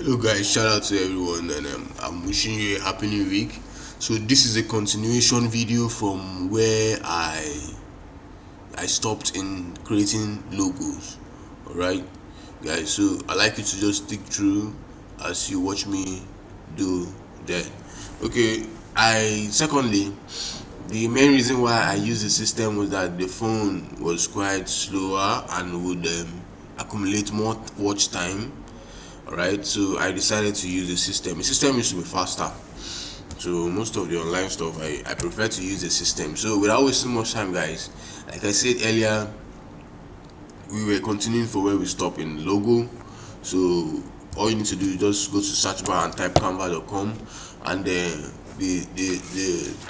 Hello guys, shout out to everyone, and I'm wishing you a happy new week. So this is a continuation video from where I stopped in creating logos. Alright guys, so I like you to just stick through as you watch me do that. Okay, I secondly, the main reason why I used the system was that the phone was quite slower and would accumulate more watch time. Alright, so I decided to use the system. The system used to be faster, so most of the online stuff I prefer to use the system. So without wasting much time guys, like I said earlier, we were continuing for where we stopped in logo. So all you need to do is just go to search bar and type canva.com, and then the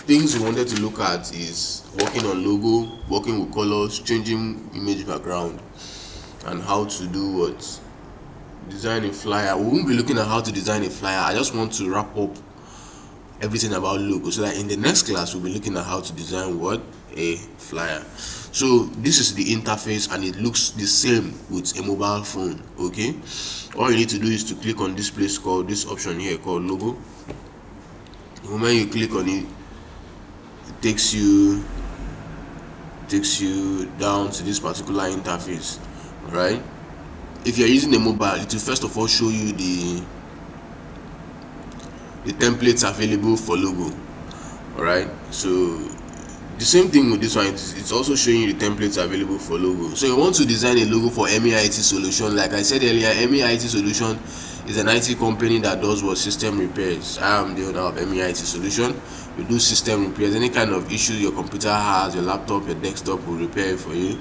things we wanted to look at is working on logo, working with colors, changing image background, and how to do what, design a flyer. We won't be looking at how to design a flyer. I just want to wrap up everything about logo so that in the next class we'll be looking at how to design what, a flyer. So this is the interface and it looks the same with a mobile phone. Okay, all you need to do is to click on this place called this option here called logo. The moment you click on it, it takes you down to this particular interface. All right, if you're using a mobile, it will first of all show you the templates available for logo. All right, so the same thing with this one, it's also showing you the templates available for logo. So you want to design a logo for MEIT Solution. Like I said earlier, MEIT Solution is an IT company that does what, system repairs. I am the owner of MEIT Solution. We do system repairs. Any kind of issue your computer has, your laptop, your desktop, will repair it for you.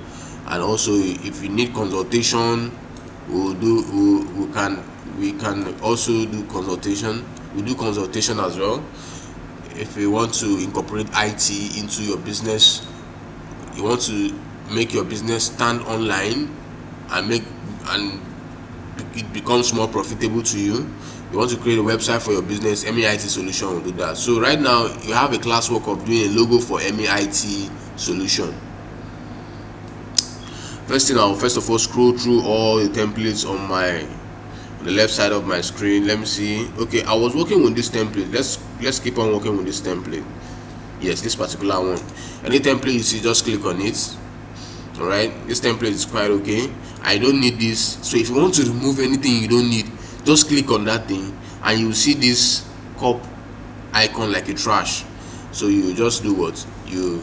And also if you need consultation, we can also do consultation. We do consultation as well. If you want to incorporate IT into your business, you want to make your business stand online and it becomes more profitable to you, you want to create a website for your business, MEIT Solution will do that. So right now you have a classwork of doing a logo for MEIT Solution. First thing, I'll first of all scroll through all the templates on the left side of my screen. Let me see. Okay, I was working with this template. Let's keep on working with this template. Yes, this particular one. Any template you see, just click on it. All right, this template is quite okay. I don't need this. So if you want to remove anything you don't need, just click on that thing and you see this cup icon like a trash. So you just do what, you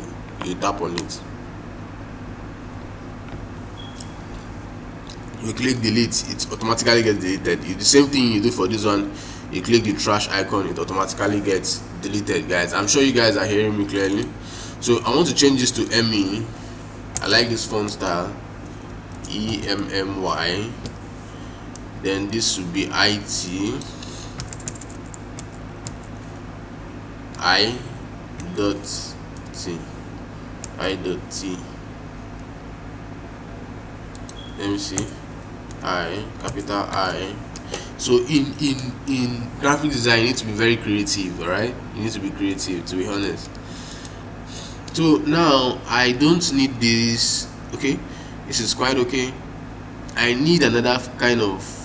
tap on it, you click delete, it automatically gets deleted. The same thing you do for this one, you click the trash icon, it automatically gets deleted. Guys, I'm sure you guys are hearing me clearly. So I want to change this to ME. I like this font style, EMMY. Then this would be IT, I dot T. Let me see, I, capital I. So in graphic design, you need to be very creative. All right, you need to be creative, to be honest. So now I don't need this. Okay, this is quite okay. I need another kind of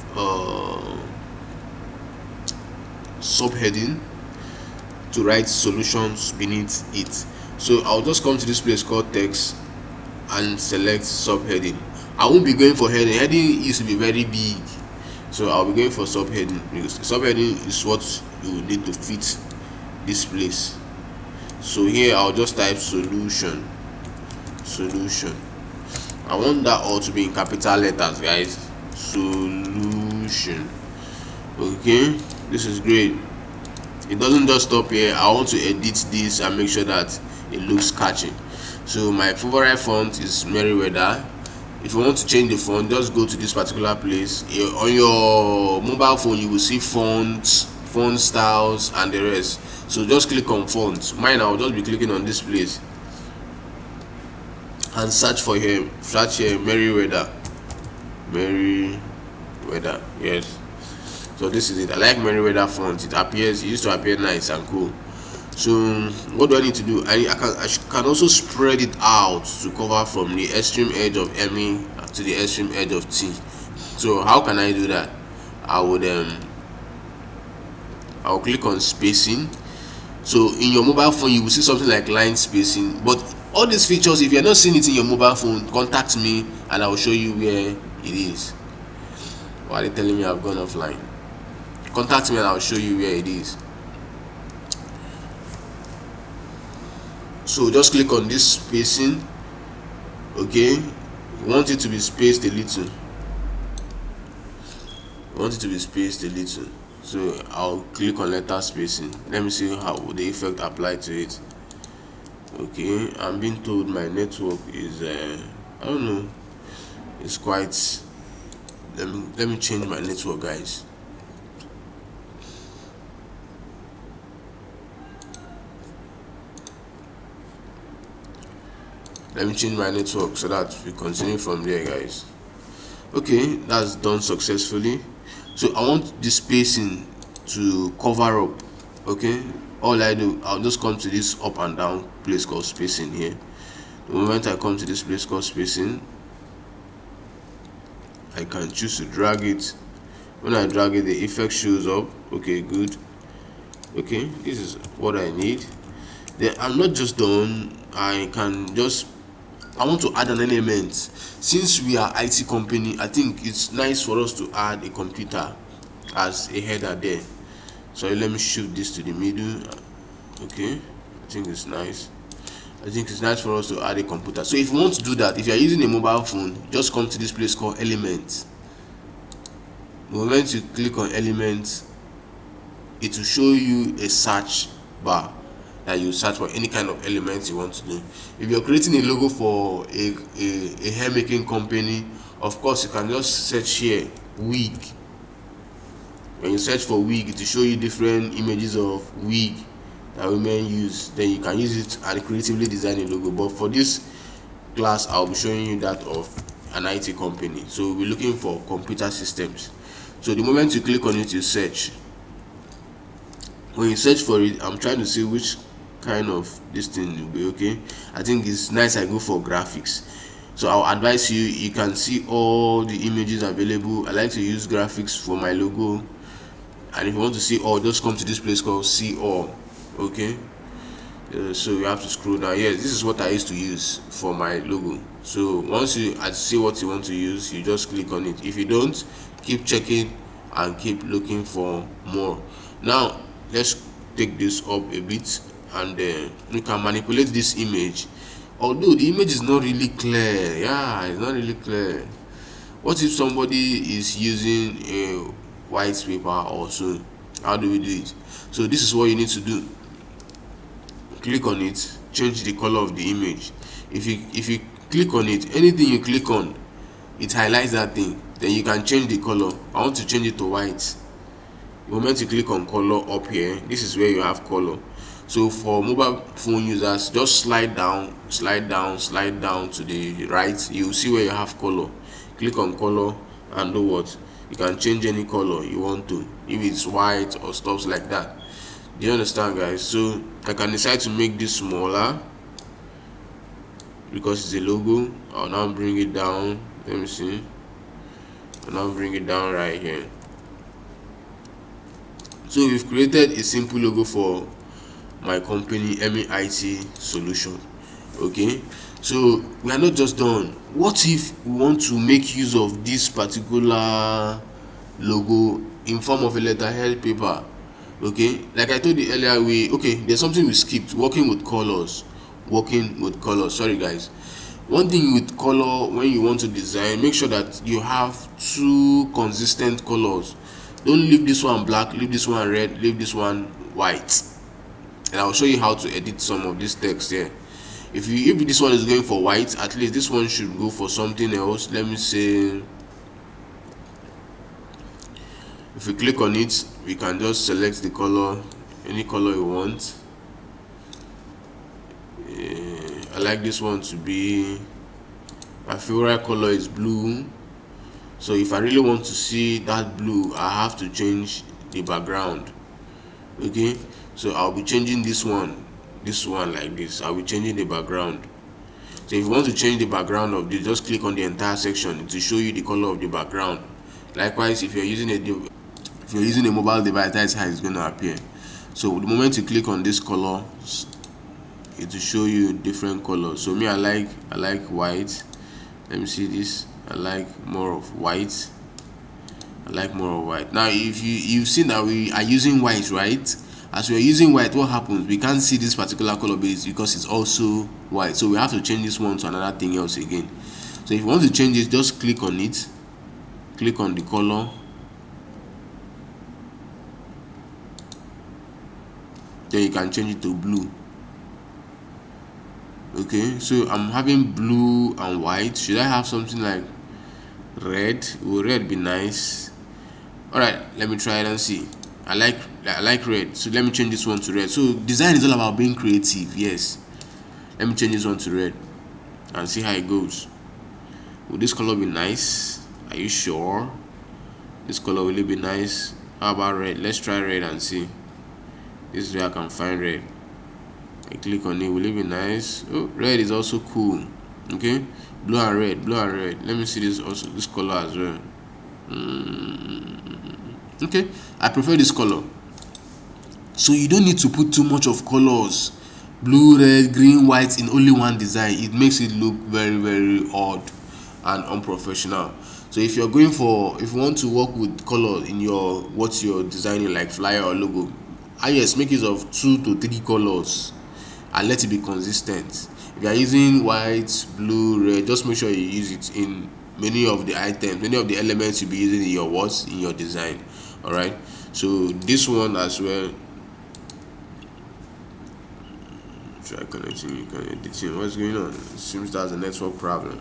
subheading to write solutions beneath it. So I'll just come to this place called text and select subheading. I won't be going for heading. Heading used to be very big, so I'll be going for subheading, because subheading is what you need to fit this place. So here I'll just type solution. I want that all to be in capital letters, guys. Solution. Okay, this is great. It doesn't just stop here. I want to edit this and make sure that it looks catchy. So my favorite font is Merriweather. If you want to change the font, just go to this particular place. On your mobile phone you will see fonts, font styles and the rest. So just click on fonts. Mine, I'll just be clicking on this place and search here Merriweather. Yes, so this is it. I like Merriweather font. It used to appear nice and cool. So what do I need to do? I can also spread it out to cover from the extreme edge of ME to the extreme edge of T. So how can I do that? I would I'll click on spacing. So in your mobile phone you will see something like line spacing, but all these features, if you're not seeing it in your mobile phone, contact me and I will show you where it is. Why are they telling me I've gone offline? Contact me and I'll show you where it is. So just click on this spacing. Okay, you want it to be spaced a little. So I'll click on letter spacing. Let me see how the effect applied to it. Okay, I'm being told my network is I don't know, it's quite, let me change my network, guys. Let me change my network so that we continue from there, guys. Okay, that's done successfully. So I want the spacing to cover up. Okay, all I do, I'll just come to this up and down place called spacing here. The moment I come to this place called spacing, I can choose to drag it. When I drag it, the effect shows up. Okay, good. Okay, this is what I need. Then I'm not just done. I want to add an element. Since we are IT company, I think it's nice for us to add a computer as a header there. So let me shift this to the middle. Okay, I think it's nice. For us to add a computer. So if you want to do that, if you are using a mobile phone, just come to this place called elements. The moment you click on elements, it will show you a search bar that you search for any kind of elements you want to do. If you're creating a logo for a hair making company, of course you can just search here wig. When you search for wig, it will show you different images of wig that women use. Then you can use it and creatively design a logo. But for this class, I'll be showing you that of an IT company. So we'll be looking for computer systems. So the moment you click on it, you search. When you search for it, I'm trying to see which kind of this thing will be. Okay, I think it's nice I go for graphics. So I'll advise you can see all the images available. I like to use graphics for my logo, and if you want to see all, just come to this place called see all. Okay, so you have to scroll down. Yes, this is what I used to use for my logo. So once you see what you want to use, you just click on it. If you don't, keep checking and keep looking for more. Now let's take this up a bit, and we can manipulate this image. Although the image is not really clear, it's not really clear. What if somebody is using a white paper also? How do we do it? So this is what you need to do. Click on it, change the color of the image. If you click on it, anything you click on, it highlights that thing. Then you can change the color. I want to change it to white. The moment you click on color up here, this is where you have color. So for mobile phone users, just slide down to the right. You will see where you have color. Click on color and do what? You can change any color you want to, if it's white or stuff like that. Do you understand, guys? So I can decide to make this smaller because it's a logo. I'll now bring it down. Let me see. I'll now bring it down right here. So we've created a simple logo for my company, MEIT Solution. Okay, so we are not just done. What if we want to make use of this particular logo in form of a letterhead paper? Okay, like I told you earlier, there's something we skipped: working with colors. Sorry, guys. One thing with color, when you want to design, make sure that you have two consistent colors. Don't leave this one black, leave this one red, leave this one white. And I'll show you how to edit some of this text here. If this one is going for white, at least this one should go for something else. Let me say, if we click on it, we can just select the color, any color you want. I like this one to be, my favorite color is blue. So if I really want to see that blue, I have to change the background. Okay, so I'll be changing this one like this. I'll be changing the background. So if you want to change the background of this, just click on the entire section to show you the color of the background. Likewise, if you're using If you're using a mobile device, that's how it's going to appear. So the moment you click on this color, it will show you different colors. So me, I like white. Let me see this. I like more of white. Now if you've seen that we are using white, right? As we are using white, what happens? We can't see this particular color base because it's also white, so we have to change this one to another thing else again. So if you want to change it, just click on it, click on the color, then you can change it to blue. Okay, so I'm having blue and white. Should I have something like red? Will red be nice? All right, let me try it and see. I like red, so let me change this one to red. So design is all about being creative. Yes, let me change this one to red and see how it goes. Will this color be nice? Are you sure this color will it be nice? How about red? Let's try red and see. This is where I can find red. I click on it. Will it be nice? Oh, red is also cool. Okay, blue and red. Let me see this color as well. Okay, I prefer this color. So you don't need to put too much of colors, blue, red, green, white, in only one design. It makes it look very, very odd and unprofessional. So if you want to work with color in what you're designing, like flyer or logo, yes, make use of 2 to 3 colors and let it be consistent. If you are using white, blue, red, just make sure you use it in many of the elements you'll be using in your design. All right, so this one as well, try connecting, editing. What's going on? It seems that's a network problem.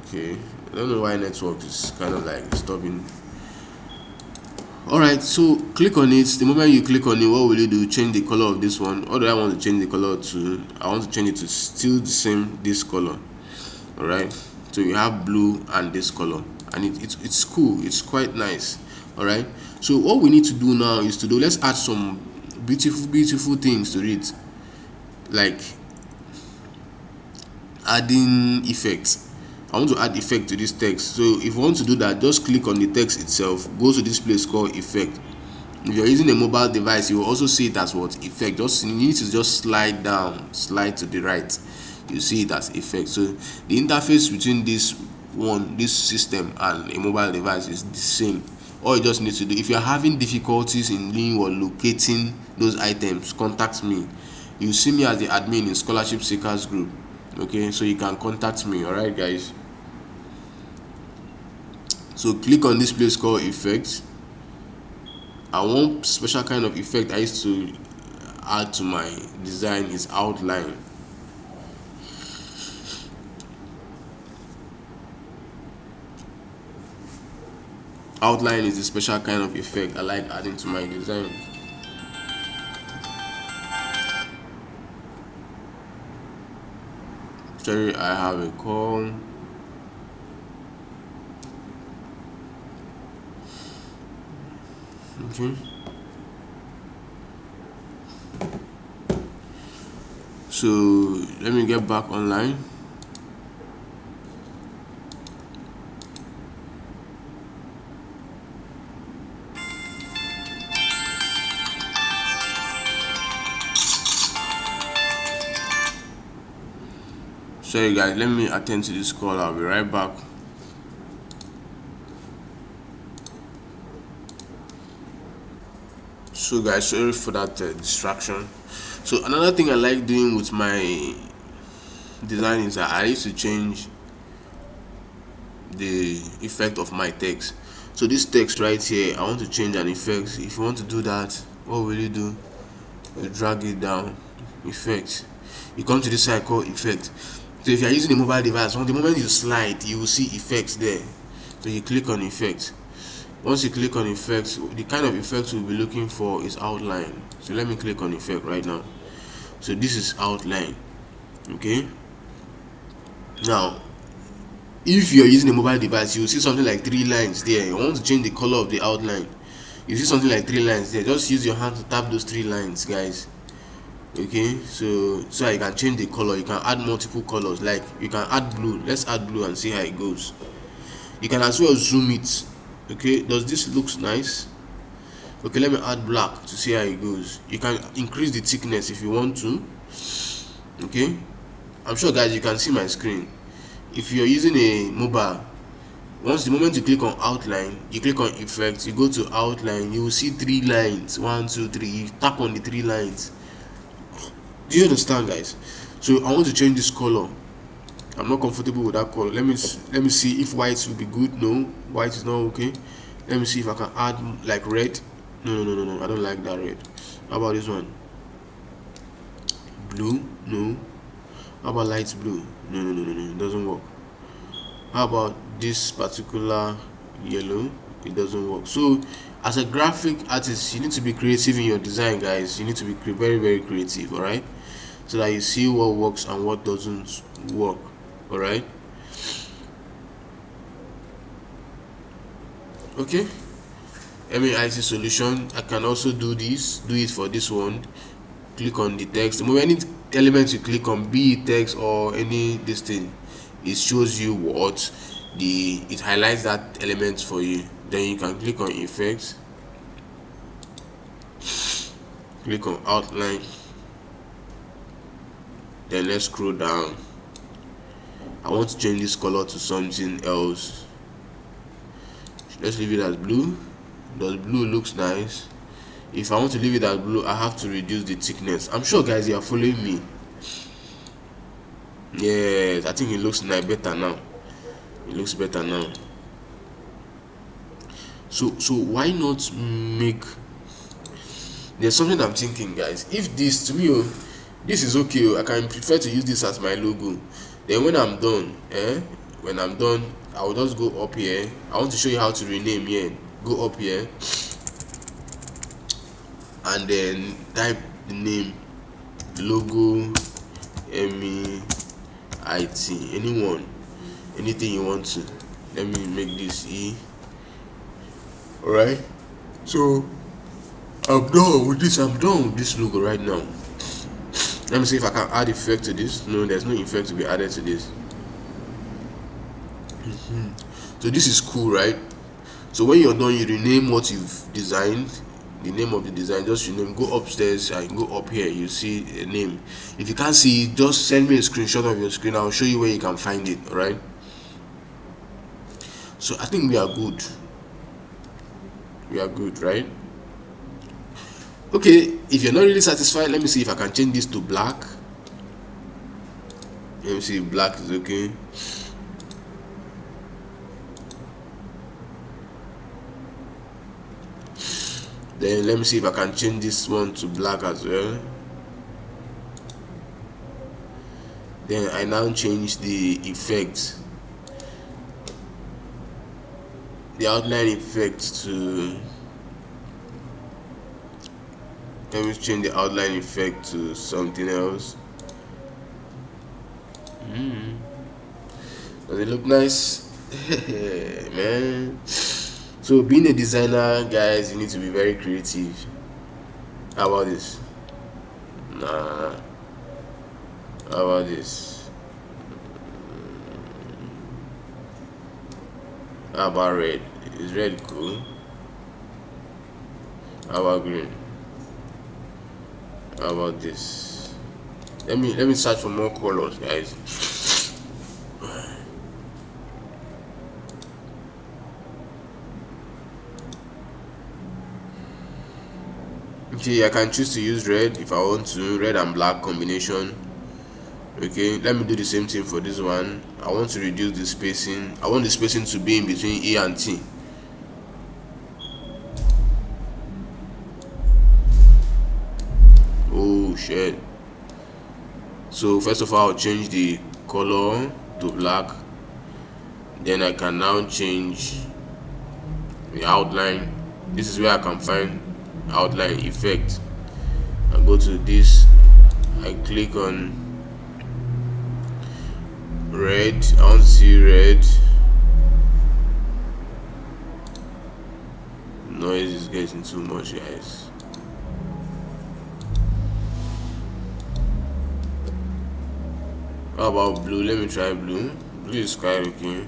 Okay, I don't know why network is kind of like stopping. All right, so click on it. The moment you click on it, what will you do? Change the color of this one. Or do I want to change the color to? I want to change it to still the same, this color. All right, so you have blue and this color, and it's cool. It's quite nice. All right, so what we need to do now is let's add some beautiful things to it, like adding effects. I want to add effect to this text. So if you want to do that, just click on the text itself, go to this place called effect. If you're using a mobile device, you will also see it as what? Effect. You need to just slide down, slide to the right, you see it as effect. So the interface between this system and a mobile device is the same. All you just need to do, if you're having difficulties in doing or locating those items, contact me. You see me as the admin in Scholarship Seekers group. Okay, so you can contact me. All right, guys. So click on this place called effects. And one special kind of effect I used to add to my design is outline. Outline is a special kind of effect I like adding to my design. Sorry, I have a call. Okay. So let me get back online. Sorry guys, let me attend to this call. I'll be right back. So guys, sorry for that distraction. So another thing I like doing with my design is that I used to change the effect of my text. So this text right here, I want to change an effect. If you want to do that, what will you do? You drag it down, effect. You come to this side called effect. So if you are using a mobile device, the moment you slide, you will see effects there. So you click on effect. Once you click on effects, the kind of effect we'll be looking for is outline. So let me click on effect right now. So this is outline. Okay, now if you're using a mobile device, you will see something like 3 lines there. You want to change the color of the outline, you see something like 3 lines there. Just use your hand to tap those 3 lines, guys. Okay, so you can change the color. You can add multiple colors, like you can add blue. Let's add blue and see how it goes. You can as well zoom it. Okay, does this looks nice? Okay, let me add black to see how it goes. You can increase the thickness if you want to. Okay, I'm sure guys you can see my screen. If you're using a mobile, once the moment you click on outline, you click on effects, you go to outline, you will see 3 lines, 1 2 3. You tap on the 3 lines. Do you understand, guys? So I want to change this color. I'm not comfortable with that color. Let me see if white will be good. No, white is not okay. Let me see if I can add like red. No, I don't like that red. How about this one? Blue? No. How about light blue? No, it doesn't work. How about this particular yellow? It doesn't work. So as a graphic artist, you need to be creative in your design, guys. You need to be very creative, all right, so that you see what works and what doesn't work. All right, okay. IT solution, I can also do it for this one. Click on the text. The moment any element you click on, be it text or any this thing, it shows you what it highlights that element for you. Then you can click on effects, click on outline, then let's scroll down. I want to change this color to something else. Let's leave it as blue. The blue looks nice. If I want to leave it as blue, I have to reduce the thickness. I'm sure guys you are following me. Yes, I think it looks nice, better now. It looks better now. So why not make, there's something I'm thinking, guys. If this to me, this is okay, I can prefer to use this as my logo. Then when I'm done, I will just go up here. I want to show you how to rename here. Go up here and then type the name, logo MEIT, anything you want to. Let me make this E. All right, so I'm done with this logo right now. Let me see if I can add effect to this. No, there's no effect to be added to this. So this is cool, right? So when you're done, you rename what you've designed, the name of the design. Just rename. Go upstairs and go up here, you see a name. If you can't see it, just send me a screenshot of your screen. I'll show you where you can find it. All right, so I think we are good, right? Okay, if you're not really satisfied, let me see if I can change this to black. Let me see if black is okay. Then let me see if I can change this one to black as well. Then I now change the effect, the outline effect to, let me change the outline effect to something else. Does it look nice? Man. So being a designer, guys, you need to be very creative. How about this? Nah. How about this? How about red? Is red cool? How about green? How about this? Let me search for more colors, guys. Okay, I can choose to use red if I want to, red and black combination. Okay, let me do the same thing for this one. I want to reduce the spacing. I want the spacing to be in between E and T. Oh shit. So first of all, I'll change the color to black. Then I can now change the outline. This is where I can find outline effect. I go to this, I click on red. I want to see red. Noise is getting too much, guys. How about blue? Let me try blue. Blue is quite okay.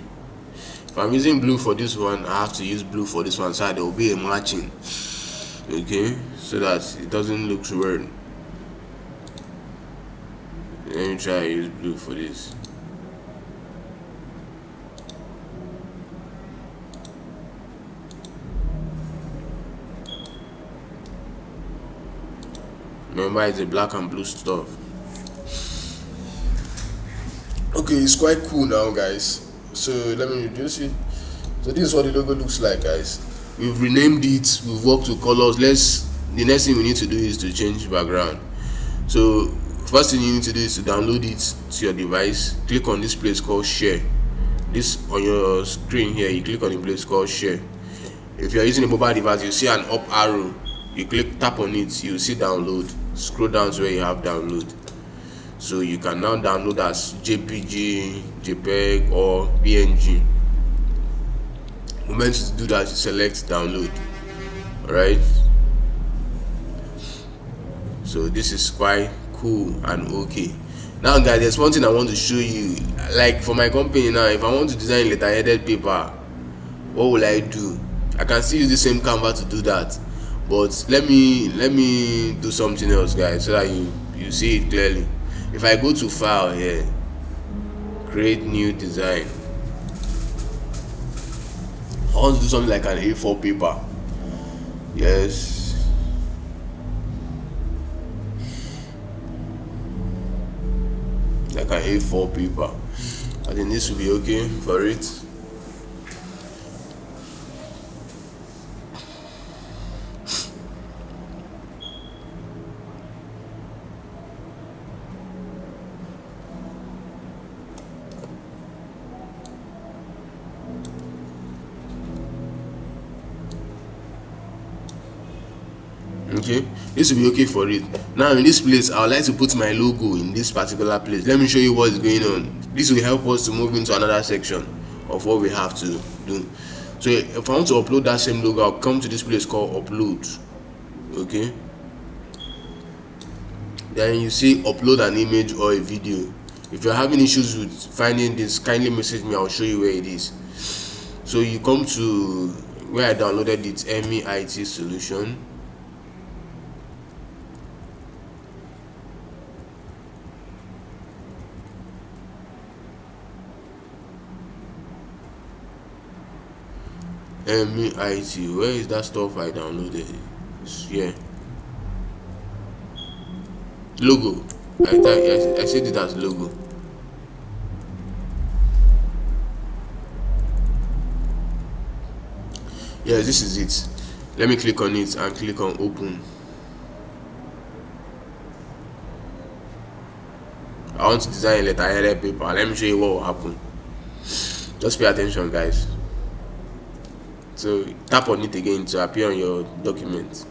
If I'm using blue for this one, I have to use blue for this one, so there will be a matching. Okay, so that it doesn't look weird. Let me try to use blue for this. Remember, it's a black and blue stuff. Okay, it's quite cool now, guys. So let me reduce it. So this is what the logo looks like, guys. We've renamed it, we've worked with colors. The next thing we need to do is to change background. So first thing you need to do is to download it to your device. Click on this place called share. This on your screen here, you click on the place called share. If you are using a mobile device, you see an up arrow, you tap on it, you see download. Scroll down to where you have download. So you can now download as JPG, JPEG or PNG. The moment to do that, you select download. Alright, so this is quite cool and okay. Now guys, there's one thing I want to show you. Like for my company now, if I want to design letterheaded paper, what will I do? I can still use the same Canva to do that, but let me do something else, guys, so that you see it clearly. If I go to file here, create new design, I want to do something like an A4 paper. Yes, like an A4 paper. I think this will be okay for it. Okay, this will be okay for it. Now in this place, I would like to put my logo in this particular place. Let me show you what is going on. This will help us to move into another section of what we have to do. So if I want to upload that same logo, I'll come to this place called upload. Okay, then you see upload an image or a video. If you're having issues with finding this, kindly message me, I'll show you where it is. So you come to where I downloaded it, MEIT solution. MEIT, where is that stuff I downloaded? Yeah, logo. I said it as logo. Yeah, this is it. Let me click on it and click on open. I want to design a letterheaded paper. Let me show you what will happen. Just pay attention, guys. So tap on it again to appear on your document.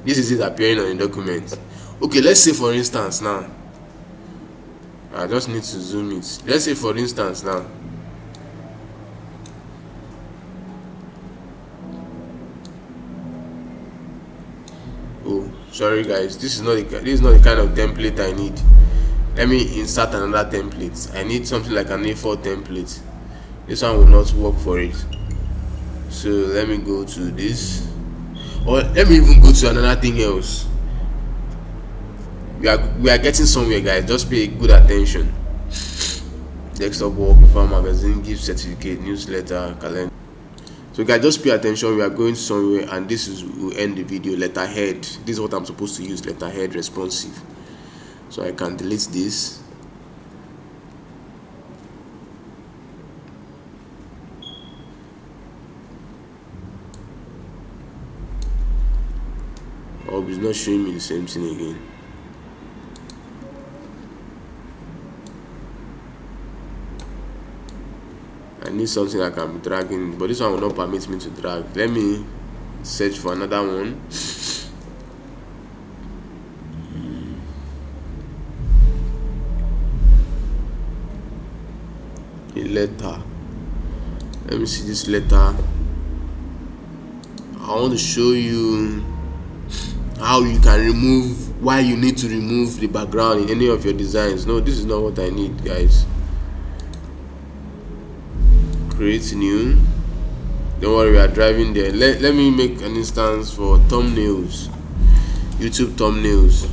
This is it appearing on the document. Okay, let's say for instance now, I just need to zoom it. Let's say for instance now, oh sorry guys, this is not the kind of template I need. Let me insert another template. I need something like an A4 template. This one will not work for it. So let me go to this, or let me even go to another thing else. We are getting somewhere, guys. Just pay good attention. Desktop wallpaper, magazine, gift certificate, newsletter, calendar. So guys, just pay attention. We are going somewhere, and this is will end the video. Letterhead. This is what I'm supposed to use. Letterhead responsive. So I can delete this. Oh, it's not showing me the same thing again. I need something I can be dragging, but this one will not permit me to drag. Let me search for another one. A letter. Let me see this letter. I want to show you how you can remove why you need to remove the background in any of your designs. No, this is not what I need, guys. Create new. Don't worry, we are driving there. Let me make an instance for thumbnails, YouTube thumbnails.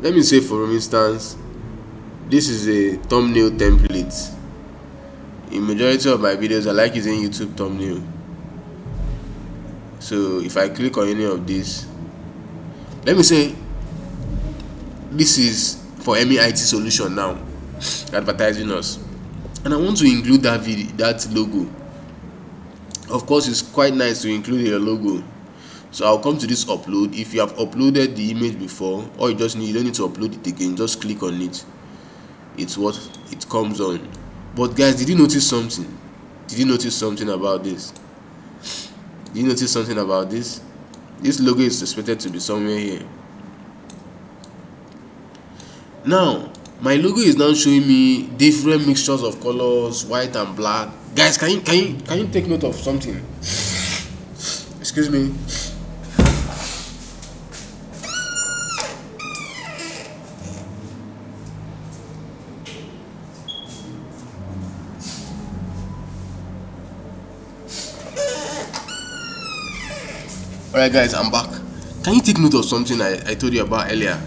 Let me say, for instance, this is a thumbnail template. In majority of my videos, I like using YouTube thumbnail. So if I click on any of this, let me say this is for any IT solution now advertising us, and I want to include that logo. Of course, it's quite nice to include your logo. So I'll come to this upload. If you have uploaded the image before, or you don't need to upload it again, just click on it. It's what it comes on. But guys, did you notice something? Did you notice something about this? Did you notice something about this? This logo is expected to be somewhere here. Now my logo is now showing me different mixtures of colors, white and black. Guys, can you take note of something? Excuse me. Alright guys, I'm back. Can you take note of something I told you about earlier?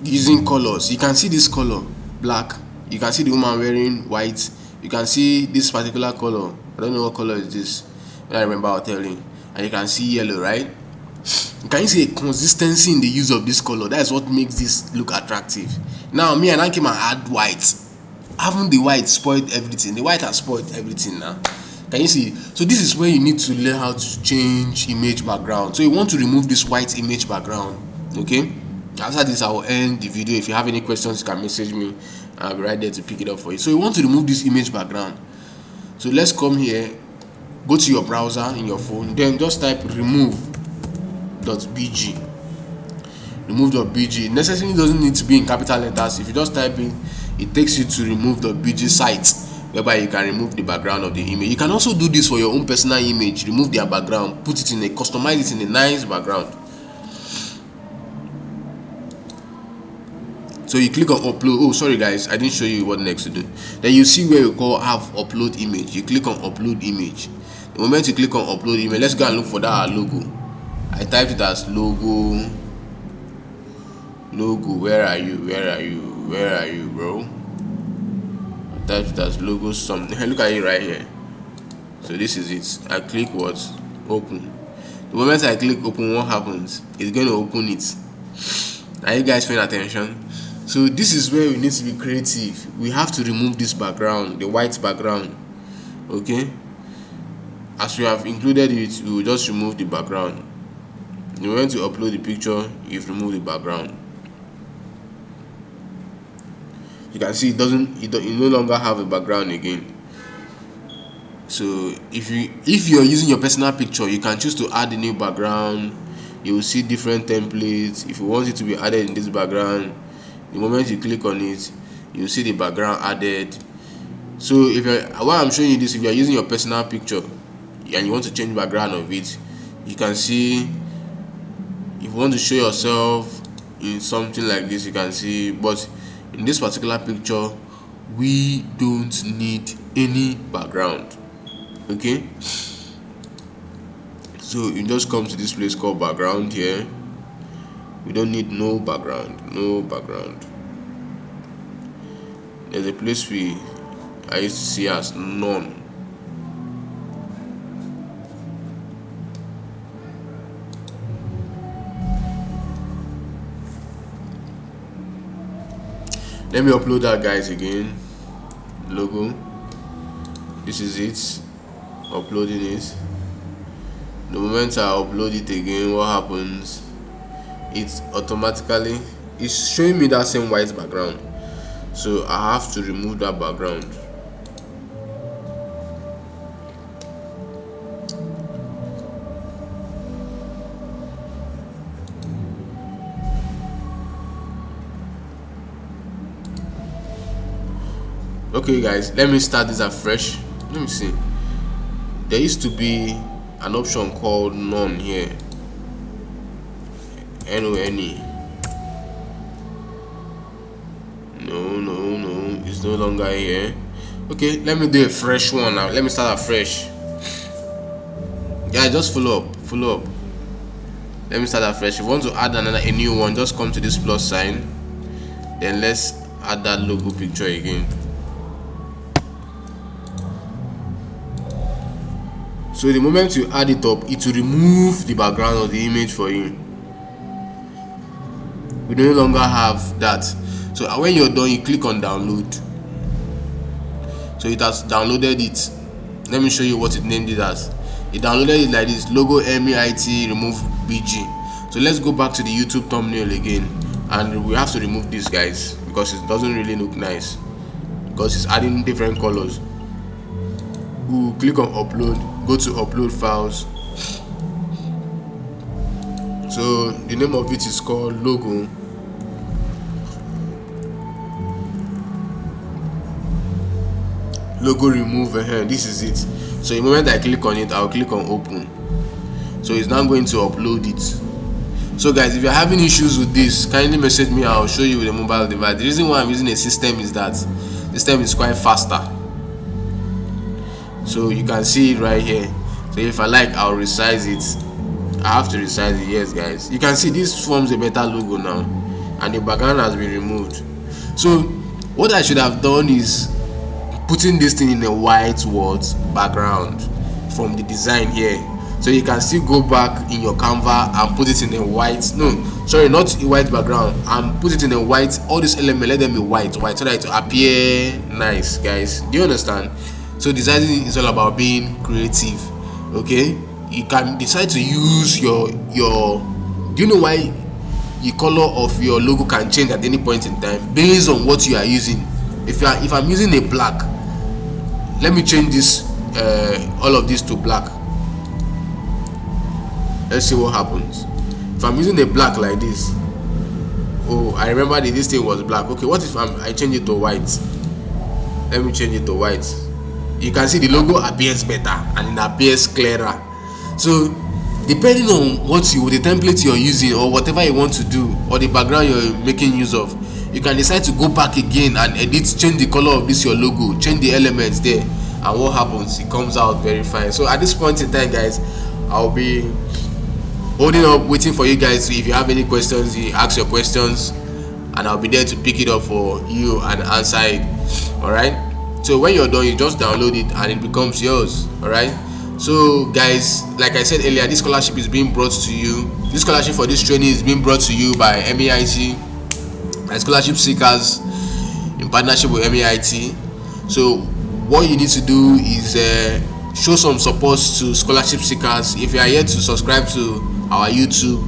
Using colors. You can see this color, black. You can see the woman wearing white. You can see this particular color. I don't know what color is this. I remember I'll tell you. And you can see yellow, right? Can you see a consistency in the use of this color? That is what makes this look attractive. Now me and I came and add white. Haven't the white spoiled everything? The white has spoiled everything now. Can you see? So this is where you need to learn how to change image background. So you want to remove this white image background. Okay, after this I will end the video. If you have any questions, you can message me. I'll be right there to pick it up for you. So you want to remove this image background. So let's come here, go to your browser in your phone, then just type remove.bg. Remove.bg necessarily doesn't need to be in capital letters. If you just type in, it takes you to remove.bg site, whereby you can remove the background of the image. You can also do this for your own personal image. Remove their background, put it in customize it in a nice background. So you click on upload. Oh, sorry guys, I didn't show you what next to do. Then you see where you call have upload image. You click on upload image. The moment you click on upload image, let's go and look for that logo. I typed it as logo. Where are you, bro? I typed it as logo something. Look at it right here. So this is it. I click what? Open. The moment I click open, what happens? It's going to open it. Are you guys paying attention? So this is where we need to be creative. We have to remove this background, the white background. Okay, as we have included it, we will just remove the background. The moment you upload the picture, you've removed the background. You can see it no longer have a background again. So if you're using your personal picture, you can choose to add a new background. You will see different templates. If you want it to be added in this background, the moment you click on it, you will see the background added. So while I'm showing you this, if you are using your personal picture and you want to change the background of it, you can see. If you want to show yourself in something like this, you can see. But in this particular picture, we don't need any background. Okay, so you just come to this place called background here. We don't need no background. There's a place I used to see as none. Let me upload that, guys, again. Logo. This is it. Uploading it. The moment I upload it again, what happens? It's automatically showing me that same white background. So I have to remove that background. Okay guys, let me start this afresh. Let me see. There used to be an option called none here. NONE. No, it's no longer here. Okay, let me do a fresh one now. Let me start afresh. Yeah, just follow up. Let me start afresh. If you want to add a new one, just come to this plus sign. Then let's add that logo picture again. So the moment you add it up, it will remove the background of the image for you. We no longer have that. So when you're done, you click on download. So it has downloaded it. Let me show you what it named it as. It downloaded it like this: logo MEIT remove BG. So let's go back to the YouTube thumbnail again, and we have to remove this, guys, because it doesn't really look nice, because it's adding different colors. We'll click on upload, go to upload files. So the name of it is called logo. Logo remove. This is it. So the moment I click on it, I'll click on open. So it's now going to upload it. So guys, if you're having issues with this, kindly message me. I'll show you with a mobile device. The reason why I'm using a system is that system is quite faster. So you can see it right here. So if I like, I'll resize it. I have to resize it. Yes, guys, you can see this forms a better logo now, and the background has been removed. So what I should have done is putting this thing in a white background from the design here, so you can still go back in your Canva and put it in a white, not a white background, and put it in a white. All these elements, let them be white, so that it will appear nice, guys. Do you understand? So designing is all about being creative. Okay, you can decide to use your do you know why the color of your logo can change at any point in time based on what you are using? If I'm using a black, let me change this all of this to black. Let's see what happens. If I'm using a black like this, oh, I remember that this thing was black. Okay, what if I change it to white? Let me change it to white. You can see the logo appears better and it appears clearer. So depending on the template you're using, or whatever you want to do, or the background you're making use of, you can decide to go back again and edit, change the color of this your logo, change the elements there, and what happens? It comes out very fine. So at this point in time, guys, I'll be holding up, waiting for you guys. If you have any questions, you ask your questions, and I'll be there to pick it up for you and answer it. All right. So when you're done, you just download it and it becomes yours. All right. So guys, like I said earlier, this scholarship is being brought to you. This scholarship for this training is being brought to you by MEIT, by scholarship seekers, in partnership with MEIT. So what you need to do is show some support to scholarship seekers. If you are yet to subscribe to our YouTube,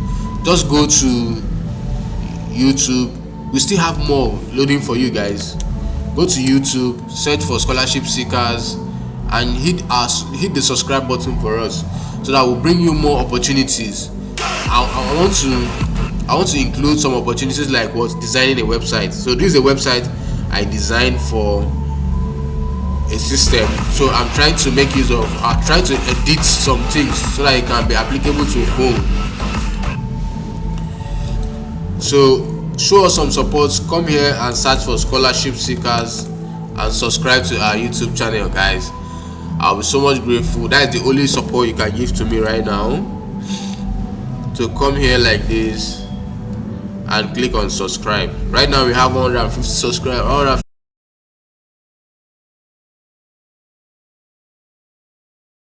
just go to YouTube. We still have more loading for you guys. Go to YouTube, search for scholarship seekers, and hit the subscribe button for us, so that will bring you more opportunities. I want to include some opportunities like designing a website. So this is a website I designed for a system. So I'm trying to make use of, trying to edit some things so that it can be applicable to a phone. So show us some support. Come here and search for scholarship seekers and subscribe to our YouTube channel, guys. I'll be so much grateful. That is the only support you can give to me right now. So come here like this and click on subscribe. Right now we have 150 subscribers.